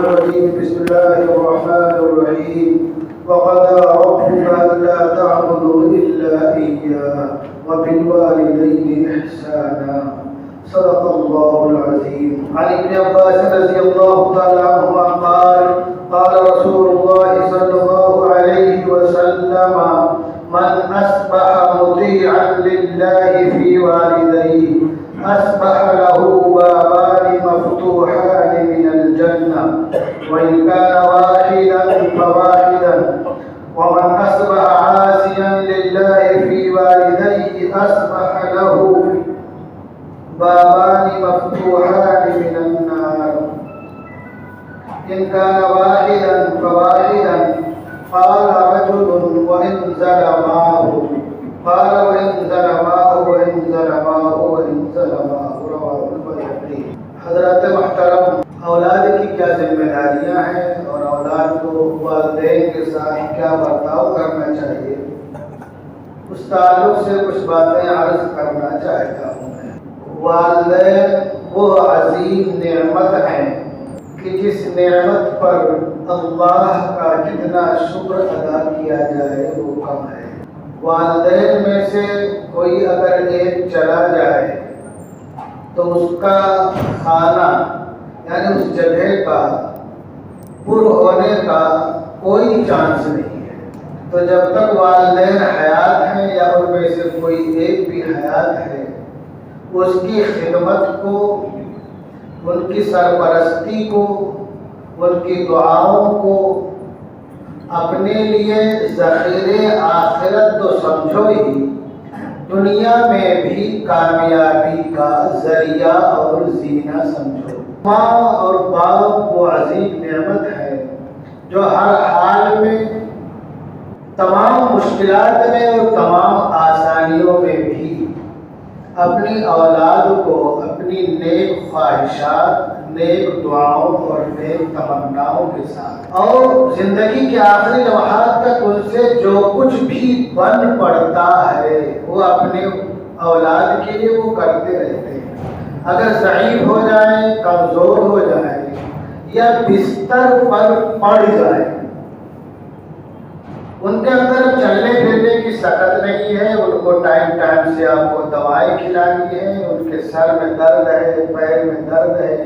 الرجيم بسم الله الرحمن الرحيم وقضى ربك ألا تعبدوا إلا إياه وبالوالدين إحسانا صدق الله العظيم. عن ابن عباس رضي الله تعالى عنهما قال قال رسول الله صلى الله عليه وسلم من أصبح مطيعا لله في والديه أصبح له بابان مفتوحان من الجنة وإن كان واحدا فواحدا ومن أصبح عاصيا لله في والديه أصبح له بابان مفتوحان من النار إن كان واحدا فواحدا قال رجل وإن ظلماه قال وإن ظلماه وإن ظلماه وإن ظلماه رواه البيهقي. حضرات محترم، اولاد کی کیا ذمہ داریاں ہیں اور اولاد کو والدین کے ساتھ کیا برتاؤ کرنا چاہیے، اس تعلق سے کچھ باتیں عرض کرنا چاہتا ہوں. والدین وہ عظیم نعمت ہیں کہ جس نعمت پر اللہ کا جتنا شکر ادا کیا جائے وہ کم ہے. والدین میں سے کوئی اگر ایک چلا جائے تو اس کا کھانا یعنی اس جگہ کا پر ہونے کا کوئی چانس نہیں ہے. تو جب تک والدین حیات ہیں یا ان میں سے کوئی ایک بھی حیات ہے، اس کی خدمت کو، ان کی سرپرستی کو، ان کی دعاؤں کو اپنے لیے ذخیرے آخرت تو سمجھو ہی، دنیا میں بھی کامیابی کا ذریعہ اور زینہ سمجھو. ماں اور باپ وہ عظیم نعمت ہے جو ہر حال میں، تمام مشکلات میں اور تمام آسانیوں میں بھی اپنی اولاد کو اپنی نیک خواہشات، نیک دعاؤں اور نیک تمناؤں کے ساتھ اور زندگی کے آخری لمحات تک ان سے جو کچھ بھی بن پڑتا ہے وہ اپنے اولاد کے لیے وہ کرتے رہتے ہیں. اگر ضعیف ہو جائیں، کمزور ہو جائیں یا بستر پر پڑ جائیں، ان کے اندر چلنے پھرنے کی طاقت نہیں ہے، ان کو ٹائم سے آپ کو دوائیں کھلانی ہے، ان کے سر میں درد ہے، پیر میں درد ہے،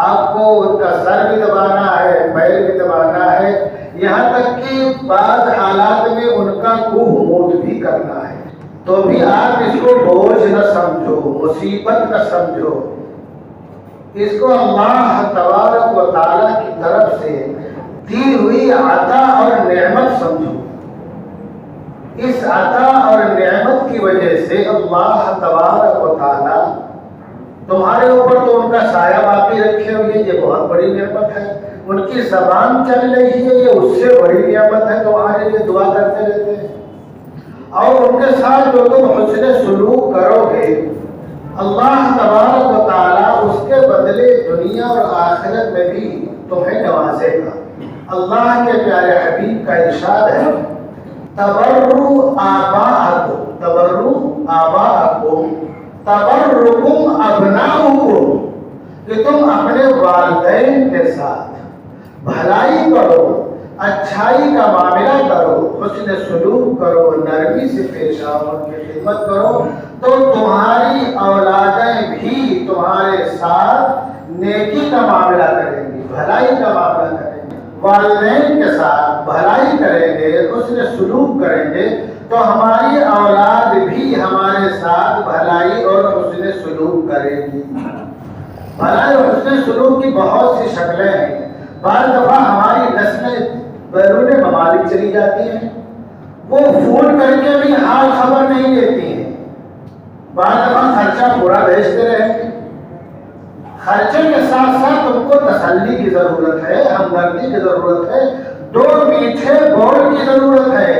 آپ کو ان کا سر بھی دبانا ہے، پیر بھی دبانا ہے، یہاں تک کہ بعض حالات میں ان کا کوہ موت بھی کرنا ہے. تو بھی آپ اس کو بوجھ نہ سمجھو، مصیبت نہ سمجھو، اس کو اللہ تبارک و تعالیٰ کی طرف سے دی ہوئی عطا اور نعمت سمجھو. اس عطا اور نعمت کی وجہ سے اللہ تبارک و تعالیٰ تمہارے اوپر تو ان کا سایہ باقی رکھے ہوئے، یہ بہت بڑی نعمت ہے. ان کی زبان چل رہی ہے، یہ اس سے بڑی نعمت ہے. تمہارے لیے دعا کرتے رہتے ہیں اور ان کے ساتھ جو تم حسن سلوک کرو گے، اللہ تبارک و تعالیٰ اس کے بدلے دنیا اور آخرت میں بھی تمہیں نوازے گا. اللہ کے پیارے حبیب کا ارشاد ہے، تبروا آباءکم تبرکم ابناؤکم، کہ تم اپنے والدین کے ساتھ بھلائی کرو، اچھائی کا معاملہ کرو، حسن سلوک کرو، نرمی سے پیش آؤ، ان کی خدمت کرو، تو تمہاری اولادیں بھی تمہارے ساتھ نیکی کا معاملہ کریں گی، بھلائی کا معاملہ کریں گے. والدین کے ساتھ بھلائی کریں گے، حسن سلوک کریں گے تو ہماری اولاد بھی ہمارے ساتھ بھلائی اور حسن سلوک کرے گی. بھلائی اور حسن سلوک کی بہت سی شکلیں ہیں. بعض دفعہ ہماری نسلیں بیرون ممالک چلی جاتی ہیں، وہ فون کر کے بھی حال خبر نہیں لیتی ہیں. بعض دفعہ خرچہ پورا بھیجتے رہیں گے. خرچے کے ساتھ ساتھ ان کو تسلی کی ضرورت ہے، ہمدردی کی ضرورت ہے، دو میٹھے بول کی ضرورت ہے.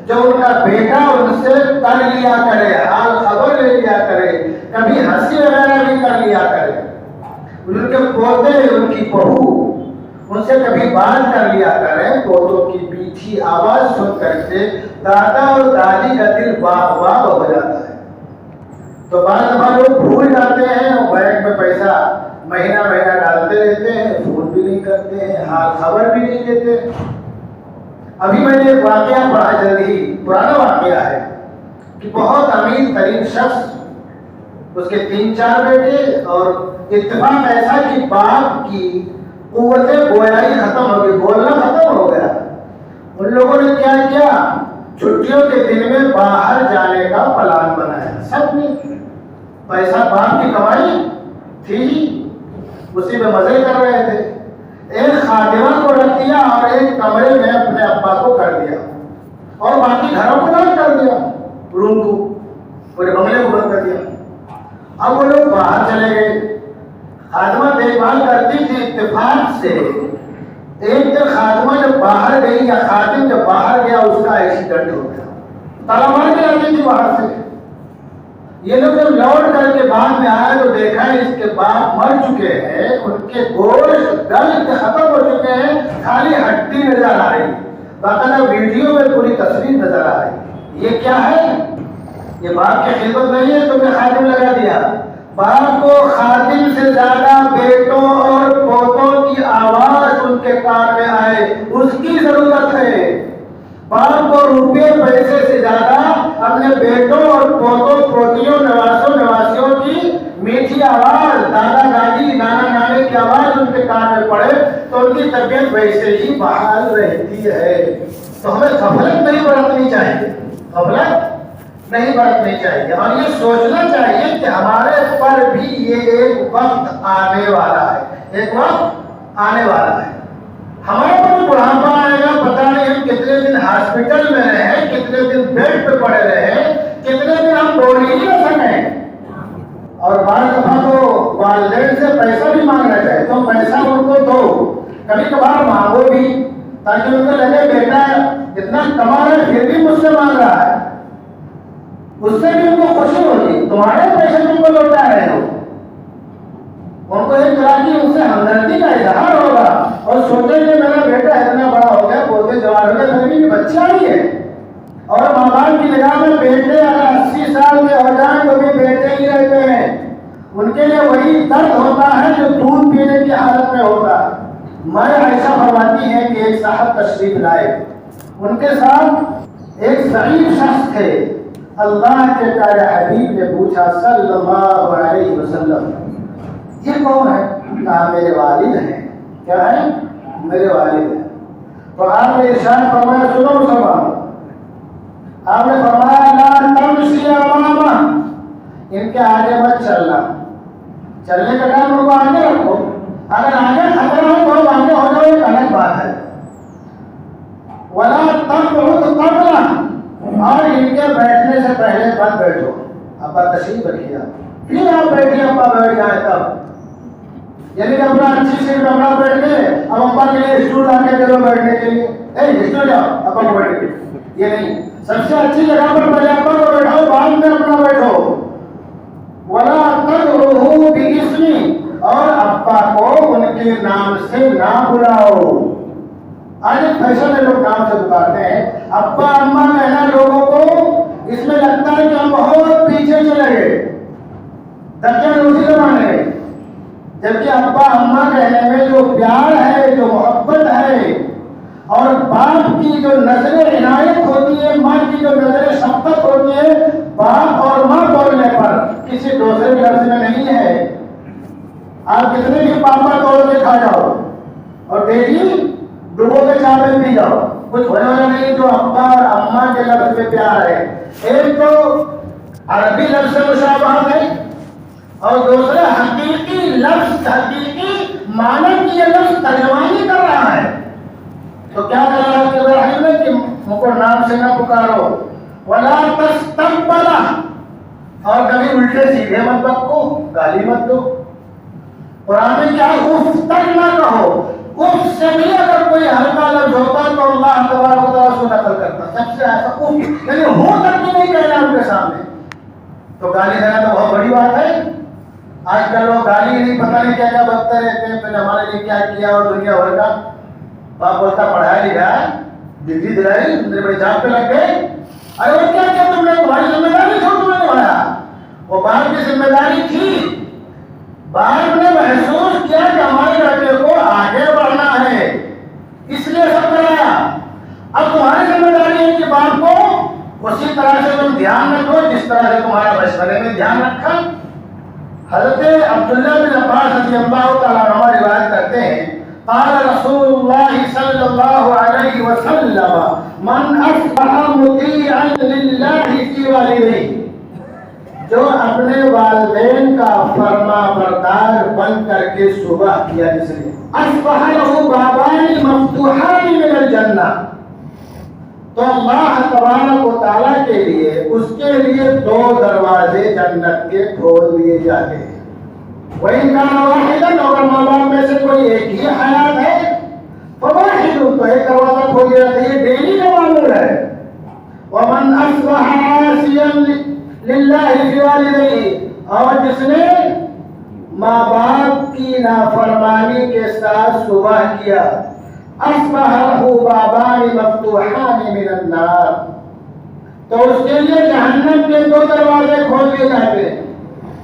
جو ان کا بیٹا ان سے کر لیا کرے، حال خبر لے لیا کرے، کبھی ہنسی وغیرہ بھی کر لیا کرے. ان کے پوتے، ان کی بہو ان سے کبھی بات کر لیا کریں. پوتوں کی میٹھی آواز سن کر کے دادا اور دادی کا دل باغ باغ ہو جاتا ہے. تو بعض دفعہ لوگ بھول جاتے ہیں اور بینک میں پیسہ مہینہ مہینہ ڈالتے رہتے ہیں، فون بھی نہیں نہیں کرتے ہیں، حال خبر بھی نہیں دیتے۔ ابھی میں نے ایک واقعہ پڑھا، جلدی پرانا واقعہ ہے کہ بہت امیر ترین شخص، اس کے 3-4 بیٹے، اور اتفاق ایسا کہ باپ کی قوت گویائی ختم ہو گئی، بولنا ختم ہو گیا۔ ان لوگوں نے کیا کیا، چھٹیوں کے دن میں باہر جانے کا پلان بنایا۔ سب نے پیسہ باپ کی کمائی تھی، اسی میں مزے کر رہے تھے۔ ایک خادمہ کو رکھ دیا اور ایک کمرے میں اپنے ابا کو کر دیا، اور باقی گھروں کو بند کر دیا، روم کو، پورے بنگلے کو بند کر دیا۔ اب وہ لوگ باہر چلے گئے، خادمہ دیکھ بھال کرتی تھی۔ اتفاق سے ایک دن خادمہ جب باہر گئی یا خادم جب باہر گیا، اس کا ایکسیڈنٹ ہو گیا، تالا مار کے آتی تھی باہر سے۔ یہ لوگ جب لوٹ کر کے بعد میں آئے تو دیکھا اس کے باپ مر چکے ہیں، ان کے گوشت گل کے ختم ہو چکے ہیں، خالی ہڈی نظر آ رہی، باقاعدہ ویڈیو میں پوری تصویر نظر آ رہی۔ یہ کیا ہے؟ یہ باپ کی خدمت نہیں ہے، تم نے خادم لگا دیا۔ باپ کو خادم سے زیادہ بیٹوں اور پوتوں کی آواز ان کے کان میں آئے، اس کی ضرورت ہے۔ باپ کو روپے پیسے سے زیادہ اپنے بیٹوں اور پوتوں پوتیوں نواسوں نواسیوں کی میٹھی آواز، دادا دادی نانا نانے کی آواز ان کے کان میں پڑے تو ان کی طبیعت ویسے ہی بحال رہتی ہے۔ تو ہمیں غفلت نہیں برتنی چاہیے، غفلت نہیں برتنی چاہیے، اور یہ سوچنا چاہیے کہ ہمارے پر بھی یہ ایک وقت آنے والا ہے، ایک وقت آنے والا ہے۔ ہمارے پر بڑھاپا آئے گا، پتہ نہیں ہم کتنے دن ہاسپٹل میں رہے، کتنے دن بیڈ پہ پڑے رہے، کتنے دن ہم دوڑ ہی نہ سکیں۔ اور بعض دفعہ تو والدین سے پیسہ بھی مانگنا چاہیے، تو پیسہ ان کو دو، کبھی کبھار مانگو بھی، تاکہ ان کو لگے بیٹا اتنا کما رہا ہے پھر بھی مجھ سے مانگ رہا ہے، اس سے بھی ان کو خوشی ہوگی، تمہارے پیسے تم کو لوٹا رہے ہو۔ ان کو ایک طرح کی ان سے ہمدردی کا اظہار ہوگا، اور سوچیں کہ میرا بیٹا اتنا بڑا ہو گیا، بولتے جوان ہو گیا، پھر بھی بچہ ہی ہے۔ اور ماں باپ کی نگاہ میں بیٹے اگر 80 سال کے ہو جائیں تو بھی بیٹے ہی رہتے ہیں، ان کے لیے وہی درد ہوتا ہے جو دودھ پینے کی حالت میں ہوتا ہے۔ میں ایسا فرماتی ہے کہ ایک صاحب تشریف لائے، ان کے ساتھ ایک ضعیف شخص تھے۔ اللہ کے پیارے حبیب نے پوچھا صلی اللہ علیہ وسلم، یہ کون ہے؟ کہا میرے والد ہیں۔ کیا ہے؟ میرے والد ہیں۔ تو آپ نے ارشاد فرمایا، سنو مسلمان، آپ نے فرمایا لا تمشی امامہ، ان کے آگے مت چلنا، چلنے کا ٹائم ان کو آگے رکھو، اگر آگے خطرہ ہو تو آگے ہو جاؤ، ایک الگ بات ہے۔ ولا تقعد قبلہ، اور ان کے بیٹھنے سے پہلے مت بیٹھو، ابا تشریف رکھیے، پھر آپ بیٹھیے، ابا بیٹھ جائے تب، یعنی کہ اپنا اچھی سیٹ اپنا بیٹھ کے اب ابا کے لیے اسٹول لا کے دے دو بیٹھنے کے لیے، اسٹول جاؤ ابا کو بیٹھ کے، یہ نہیں، سب سے اچھی جگہ پر پہلے ابا کو بیٹھاؤ، بعد میں اپنا بیٹھو۔ ولا تدعوہ باسمہ، اور ابا کو ان کے نام سے نہ بلاؤ۔ آج ایک فیشن ہے، لوگ نام سے پکارتے ہیں، ابا اما کہنا لوگوں کو اس میں لگتا ہے کہ ہم بہت پیچھے چلے گئے، درجہ اسی زمانے میں، جبکہ ابا اما کہنے میں جو پیار ہے، جو محبت ہے، اور باپ کی جو نظر عنایت ہوتی ہے، ماں کی جو نظر شفقت ہوتی ہے، باپ اور ماں بولنے پر کسی دوسرے لفظ میں نہیں ہے۔ آپ کتنے بھی پاپا توڑ کے کھا جاؤ اور بیٹی ڈبو کے چاہ میں پی جاؤ، کچھ ہونے والا نہیں۔ جو ابا اور اما کے لفظ میں پیار ہے، ایک تو عربی لفظ سے مشابہت ہے، اور دوسرا حقیقی لفظ، حقیقی معنی کی یہ لفظ ترجمانی کر رہا ہے۔ تو کیا کر رہا ہے کہ ابراہیم نے کہ ان کو نام سے نہ پکارو، ولا تستقبل، اور کبھی الٹے سیدھے مت بکو، گالی مت دو۔ قرآن میں کیا اف تک نہ کہو، اف سے بھی اگر کوئی ہلکا لفظ ہوتا تو اللہ تبارک و تعالیٰ اس کو نقل کرتا، سب سے ایسا اف یعنی ہوں تک بھی نہیں کہنا ان کے سامنے۔ تو گالی دینا تو بہت بڑی بات ہے۔ آج کل لوگ گالی نہیں، پتہ نہیں کیا کیا بکتے رہتے ہیں، پھر ہمارے لیے کیا کیا اور دنیا بھر کا۔ باپ بولتا پڑھایا لکھا ہے، ڈگری دلائی، میرے بڑے جاب پہ لگ گئے، ارے وہ کیا کیا تم نے، تمہاری ذمہ داری تھی تم نے نبھایا، وہ باپ کی ذمہ داری تھی۔ باپ نے محسوس کیا کہ ہمارے لڑکے کو آگے بڑھنا مشورے میں دھیان رکھا۔ حضرت عبداللہ بن عباس رضی اللہ تعالیٰ عنہ روایت کرتے ہیں قال رسول اللہ صلی اللہ علیہ وسلم من اصبح مطیعا للہ فی والدیہ، جو اپنے والدین کا فرما بردار بن کر کے صبح کیا، جس نے اصبح له بابان مفتوحان من الجنہ، تو اللہ تبارک و تعالیٰ کے لیے اس کے لیے 2 دروازے جنت کے کھول دیے جاتے ہیں۔ وَإِنْ كَانَ وَاحِدًا، اگر ماں باپ میں سے کوئی ایک ہی حیات ہے فَوَاحِدٌ، تو ایک دروازہ کھول دیا جاتا ہے، یہ ڈیلی کا معمول ہے۔ وَمَنْ أَصْبَحَ عَاصِيًا لِلَّهِ فِي وَالِدَيْهِ، اور جس نے ماں باپ کی نافرمانی کے ساتھ صبح کیا، اصبح له بابان مفتوحان من النار، تو اس کے لیے جہنم کے 2 دروازے کھول دیے جاتے ہیں۔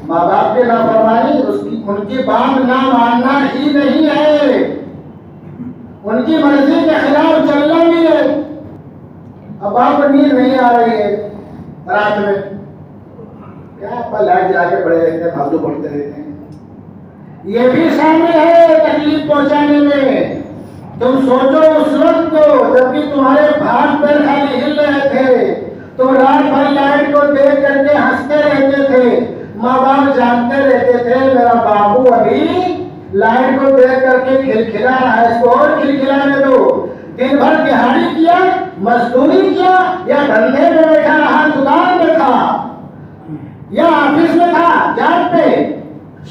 ماں باپ کے نافرمانی ان کی بات نہ ماننا ہی نہیں ہے، ان کی مرضی کے خلاف چلنا بھی ہے۔ اب آپ کو نیند نہیں آ رہی ہے رات میں، کیا آپ لائٹ جلا کے پڑے رہتے ہیں، فالتو پڑھتے رہتے ہیں، یہ بھی شامل ہے تکلیف پہنچانے میں۔ تم سوچو اس وقت کو جبکہ تمہارے ہاتھ پیر خالی ہل رہے تھے، تم رات بھر لائٹ کو دیکھ کر کے ہنستے رہتے تھے، ماں باپ جانتے رہتے تھے میرا بابو ابھی لائٹ کو دیکھ کر کے کھلکھلا رہا ہے، اس کو اور کھلکھلانے دو۔ دن بھر دہاڑی کیا، مزدوری کیا، یا دھندے میں بیٹھا رہا، دکان میں تھا یا آفس میں تھا جاب پہ،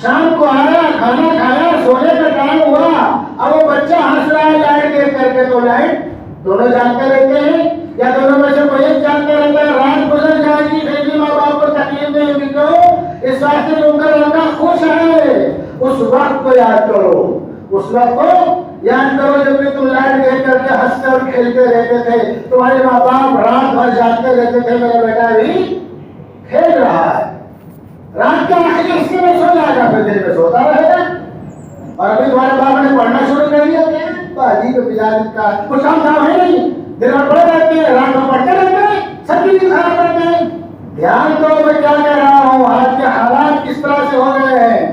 شام کو آیا، کھانا کھایا، سونے کا ٹائم ہوا، اب وہ بچہ ہنس رہا ہے لائٹ دیکھ کر کے، تو لائٹ دونوں جانتے رہتے ہیں یا دونوں میں سے کوئی ایک جانتے رہتا ہے؟ رات گزر جائے گی پھر بھی ماں باپ کو تکلیف نہیں ہوگی، کیوں؟ اس واسطے جو کر لڑکا خوش ہے، اس وقت کو یاد کرو، اس وقت کو یاد کرو جب کہ تم لائٹ دیکھ کر کے ہنستے اور کھیلتے رہتے تھے، تمہارے ماں باپ رات بھر جاگتے رہتے تھے، میرا بیٹا بھی کھیل رہا ہے، رات کے آخری حصے میں سو جائے گا، پھر دن میں سوتا رہے گا۔ اور ابھی تمہارے باپ نے پڑھنا شروع کر دیا کیا؟ باجی کو بجاج کا کچھ کام ہے نہیں، دن بھر پڑھے رہتے ہیں، رات میں پڑھتے رہتے ہیں، سب کی چیز خراب کرتے ہیں۔ دھیان دو میں کیا کہہ رہا ہوں، آج کے حالات کس طرح سے ہو گئے ہیں۔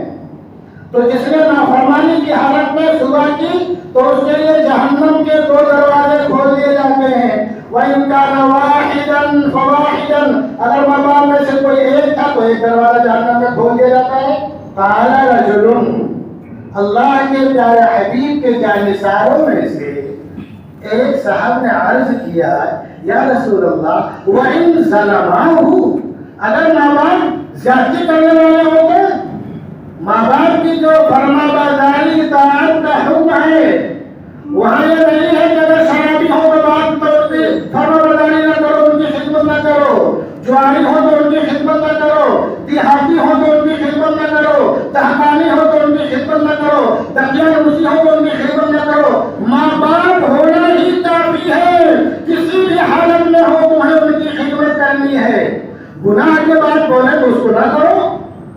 تو جس نے نافرمانی کی حالت میں صبح کی تو اس کے لیے جہنم کے 2 دروازے کھول دیے جاتے ہیں۔ وَإِنْ كَانَ وَاحِدًا فَوَاحِدًا، اگر ماں باپ میں سے کوئی ایک تھا تو ایک دروازہ جہنم میں کھول دیا جاتا ہے۔ قَالَ رَجُلٌ، اللہ کے پیارے حبیب کے جانثاروں میں سے ایک صاحب نے عرض کیا یا رسول اللہ وَإِنْ ظَلَمَاهُ، اگر ماں باپ زیادتی کرنے والے ہوتے، ماں باپ کی جو فرما برداری اطاعت کا حکم ہے وہاں یہ نہیں ہے کہ اگر شرابی ہو تو بات توڑتی فرما برداری نہ کرو، ان کی خدمت نہ کرو، جوانی ہو تو ان کی خدمت نہ کرو، دیہاتی ہو تو ان کی خدمت نہ کرو، تہکانی ہو تو ان کی خدمت نہ کرو، دقیانوسی ہو تو ان کی خدمت نہ کرو، ماں باپ ہونا ہی کافی ہے، کسی بھی حالت میں ہو تمہیں ان کی خدمت کرنی ہے، گناہ کے بعد بولے تو اس کو نہ کرو۔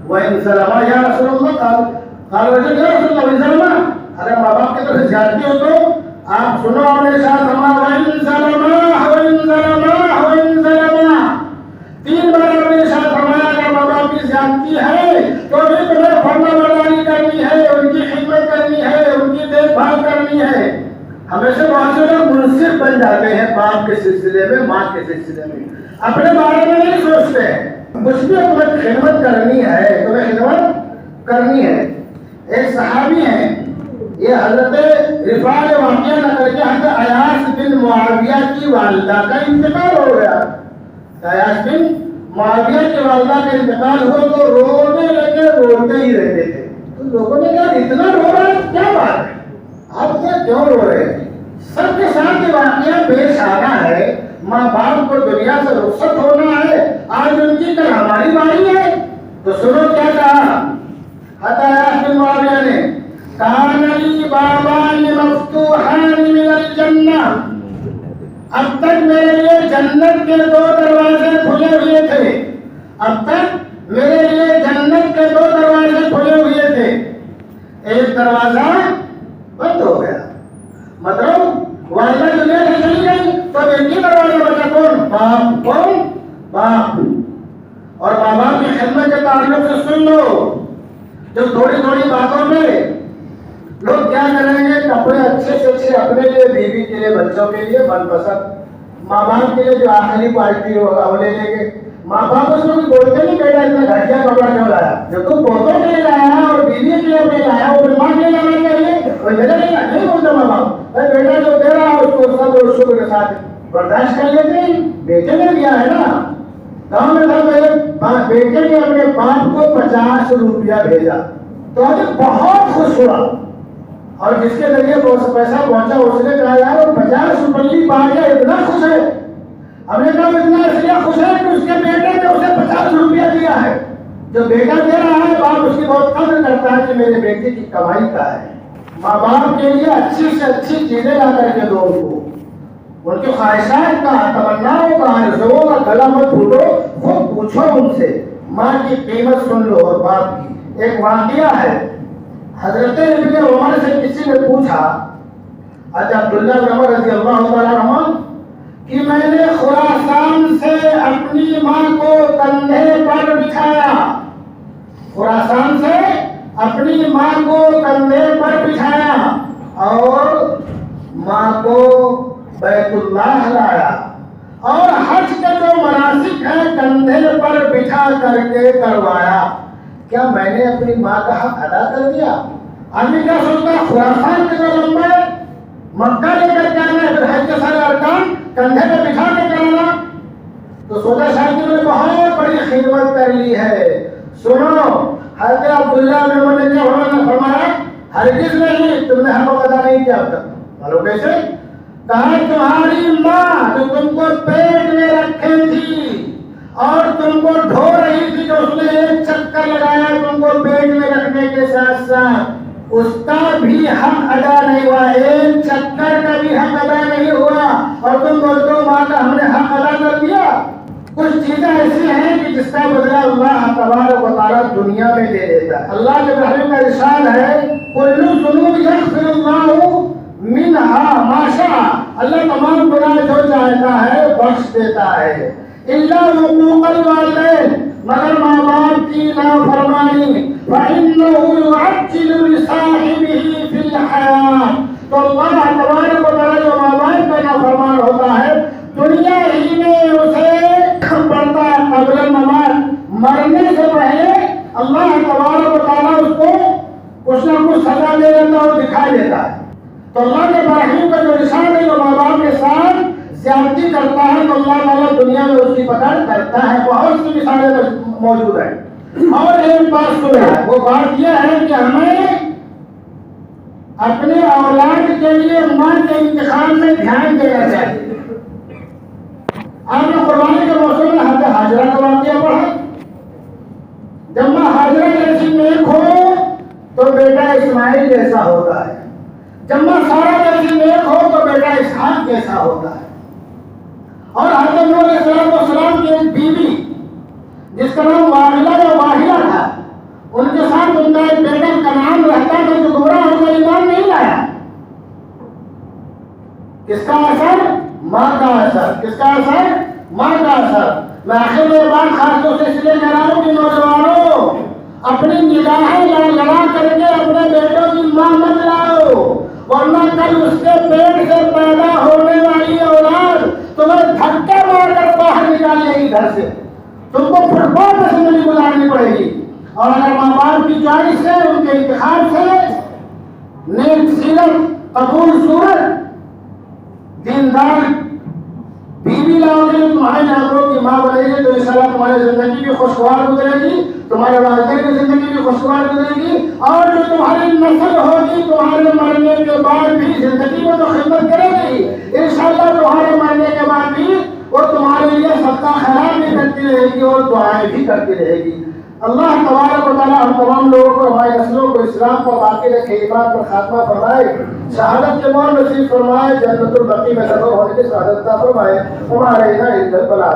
وَإِنْ ظَلَمَا یا رسول اللہ، قال رجل یا رسول اللہ وَإِنْ ظَلَمَا، اگر ماں باپ کی طرف زیادتی ہو تو آپ سنو، اپنے ساتھ ہمارا وَإِنْ ظَلَمَا وَإِنْ ظَلَمَا وَإِنْ ظَلَمَا، 3 بار اپنے ساتھ ہمارا اگر ماں باپ کی زیادتی ہے تو بھی تمہیں فرما برداری کرنی ہے، ان کی خدمت کرنی ہے، ان کی دیکھ بھال کرنی ہے۔ ہمیشہ بہت سے لوگ منصف بن جاتے ہیں باپ کے سلسلے میں، ماں کے سلسلے میں، اپنے بارے میں نہیں سوچتے ہیں، اس میں تمہیں خدمت کرنی ہے، تمہیں خدمت کرنی ہے۔ ایک صحابی ہیں، یہ حضرت رفاع نے واقعہ نقل کیا، حضرت عیاش بن معاویہ کی والدہ کا انتقال ہو گیا۔ عیاش بن معاویہ کی والدہ کا انتقال ہوا تو رونے لگے، روتے ہی رہتے تھے، تو لوگوں نے کہا اتنا رو رہا ہے، کیا بات ہے، آپ سے کیوں رو رہے ہیں؟ سب کے ساتھ یہ واقعہ پیش آنا ہے، ماں باپ کو دنیا سے رخصت ہونا ہے، آج ان کی کل ہماری باری ہے، تو سنو کیا کہا حضرت عیاش بن معاویہ نے، کان لی بابان مفتوحان من الجنہ، اب تک میرے لیے جنت کے 2 دروازے کھلے ہوئے تھے، اب تک میرے لیے جنت کے 2 دروازے کھلے ہوئے تھے، ایک دروازہ بند ہو گیا، مطلب والدہ دنیا سے چلی گئی تو ایک ہی دروازہ بچا، کون؟ باپ، کون؟ باپ، اور ماں باپ کی تعلق سے سن لو، جو تھوڑی تھوڑی باتوں میں لوگ کیا کریں گے، کپڑے اچھے سے اچھے اپنے لیے، بیوی کے لیے، بچوں کے لیے من پسند، ماں باپ کے لیے جو آخری پارٹی ہوگا وہ لے لیں گے۔ ماں باپ اس کو بولتے نہیں بیٹا اتنا گھٹیا کپڑا کیوں لایا، جو تم پوتوں کے لیے لایا اور بیوی کے لیے اپنے لایا وہ ماں کے لیے لانا چاہیے، وہ میرے لیے نہیں بولتا ماں باپ، بیٹا جو دے رہا ہے اس کو سب اور شکر کے ساتھ برداشت کر لیتے ہیں۔ بیٹے نے دیا ہے نا، گاؤں میں تھا میرے بیٹے نے اپنے باپ کو 50 روپیہ بھیجا تو آج بہت خوش ہوا، اور جس کے ذریعے بہت پیسہ پہنچا اس نے کہا یار وہ 50 روپئے پا گیا اتنا خوش ہے۔ ہم نے کہا اتنا اس لیے خوش ہے کہ اس کے بیٹے نے اسے 50 روپیہ دیا ہے، جو بیٹا دے رہا ہے باپ اس کی بہت قدر کرتا ہے کہ میرے بیٹے کی کمائی کا ہے۔ ماں باپ کے لیے اچھی سے اچھی چیزیں لا کر کے دو ان کو، ان کی خواہشات کا، تمناؤں کا، آرزوؤں کا گلا مت پھوٹو، خود پوچھو ان سے، ماں کی قیمت سن لو اور باپ کی۔ ایک واقعہ ہے، حضرت ابن عمر سے کسی نے پوچھا، حضرت عبداللہ بن عمر رضی اللہ تعالیٰ عنہ، کہ میں نے خراسان سے اپنی ماں کو کندھے پر بٹھایا، خراسان سے اپنی ماں کو کندھے پر بٹھایا اور ماں کو بیت اللہ لایا، اور حج کے جو مناسک ہیں کندھے پر بٹھا کر کے کروایا، کیا میں نے اپنی ماں کا حق ادا کر دیا؟ آدمی کیا سوچتا ہے خراسان کے جو لمبا ہے مکہ لے کر کے آنا ہے، پھر حج کے سارے ارکان کندھے پہ بٹھا کے کرانا، تو سوچا شاید تم نے بہت بڑی خدمت کر لی ہے۔ سنو، حضرت عبداللہ بن عمر نے فرمایا ہرگز نہیں، تم نے حق ادا نہیں کیا اب تک۔ معلوم کیسے؟ کہا تمہاری ماں جو تم کو پیٹ میں رکھے تھی اور تم کو ڈھو رہی تھی، جو اس نے ایک چکر لگایا تم کو پیٹ میں رکھنے کے ساتھ ساتھ، اس کا بھی حق ادا نہیں ہوا، ایک چکر کا بھی حق ادا نہیں ہوا، اور تم بولتے ہو ماں کا ہم نے حق ادا کر دیا۔ کچھ چیزیں ایسی ہیں کہ جس کا بدلہ اللہ تبارک و تعالیٰ دنیا میں دے دیتا ہے۔ اللہ کے رحم کا ارشاد ہے کل ذنوب یغفر اللہ منہا ما شاء، اللہ تمام گناہ جو چاہتا ہے بخش دیتا ہے، الا حقوق الوالدین، مگر ماں باپ کی نافرمانی، فإنه يعجل لصاحبه في الحياة، تو اللہ تبارک و تعالیٰ جو ماں باپ کا نافرمان ہوتا ہے دنیا ہی میں اسے پڑتا ہے، قبل الممات، مرنے سے پہلے اللہ تبارک و تعالیٰ اس کو کچھ نہ کچھ سزا دے دیتا ہے اور دکھائی دیتا ہے۔ تو اللہ کے برحیم کا جو ارشاد ہے جو ماں باپ کے ساتھ زیادتی کرتا ہے تو اللہ تعالیٰ دنیا میں اس کی پکڑ کرتا ہے۔ بہت سی مثالیں موجود ہیں، اور ایک بات سنیں، وہ بات یہ ہے کہ ہمیں اپنے اولاد کے لیے ماں کے انتخاب میں دھیان دینا چاہیے۔ آپ نے قربانی کے موسم میں حضرت حاجرہ کا واقعہ پڑھا، جب ماں حاجرہ جیسی نیک ہو تو بیٹا اسماعیل جیسا ہوتا ہے، جب ماں سارہ جیسی نیک ہو تو بیٹا اسحاق جیسا ہوتا ہے۔ اور حضرت نوح علیہ السلام کی ایک بیوی جس کا نام واحلہ یا واحلہ تھا، ان کے ساتھ ان کا ایک بیٹا کنعان رہتا تھا جو گمراہ ہو کر ایمان نہیں لایا۔ کس کا اثر؟ ماں کا اثر۔ کس کا اثر؟ ماں کا اثر۔ میں آخر میں بات خاص طور سے اس لیے کہہ رہا ہوں کہ نوجوانوں اپنی نگاہیں لڑا کر کے اپنے بیٹوں کی ماں مت لاؤ، ورنہ کل اس کے پیٹ سے پیدا ہونے والی اولاد تمہیں دھکے مار کر باہر نکال لے گی گھر سے، تم کو فٹ بال میں زندگی گزارنی پڑے گی۔ اور اگر ماں باپ کی چوائس سے، ان کے انتخاب سے نیک سیرت، قبول صورت، دیندار بیوی لاؤ گے، تمہارے جانوروں کی ماں بنے گی تو انشاءاللہ تمہاری زندگی بھی خوشگوار گزرے گی، تمہارے والدین کی زندگی بھی خوشگوار گزرے گی، اور جو تمہاری نسل ہوگی تمہارے مرنے کے بعد بھی زندگی میں تو خدمت کرے گی، انشاءاللہ تمہارے مرنے کے بعد بھی وہ تمہارے لیے صدقہ خیرات بھی کرتی رہے گی اور دعائیں بھی کرتی رہے گی۔ اللہ تبارک و تعالیٰ ہم تمام لوگوں کو، ہماری نسلوں کو اسلام پر باقی رکھے، ایمان پر خاتمہ فرمائے، شہادت کے موت نصیب فرمائے، جنت البقیع میں سفر ہونے کی سعادت عطا فرمائے، ہمارے یہاں عزت بلا